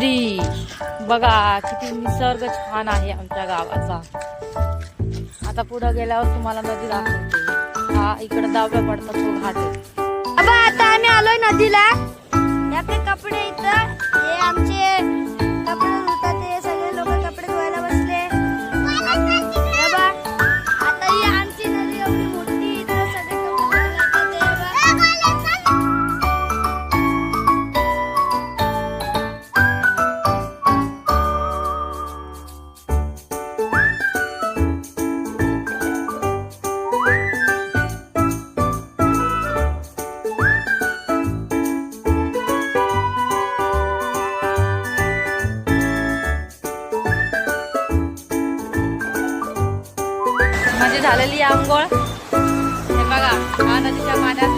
नदी बघा, किती निसर्ग छान आहे आमच्या गावाचा. आता पुढे गेल्यावर तुम्हाला नदी दाखवते. हा इकडे दाव्या पडता तो घाट आहे. अबा आता आम्ही आलोय नदीला. हे आपले कपडे इथं, हे आमचे कपडे धुतात, ते सगळे लोक कपडे धुवायला बसले. हे बा, आता ही आमची नदी एवढी मोठी, इथं सगळे कपडे धुवायला येतात. म्हणजे झालेली आंघोळ. हे बघा, हा नदीच्या पाण्यात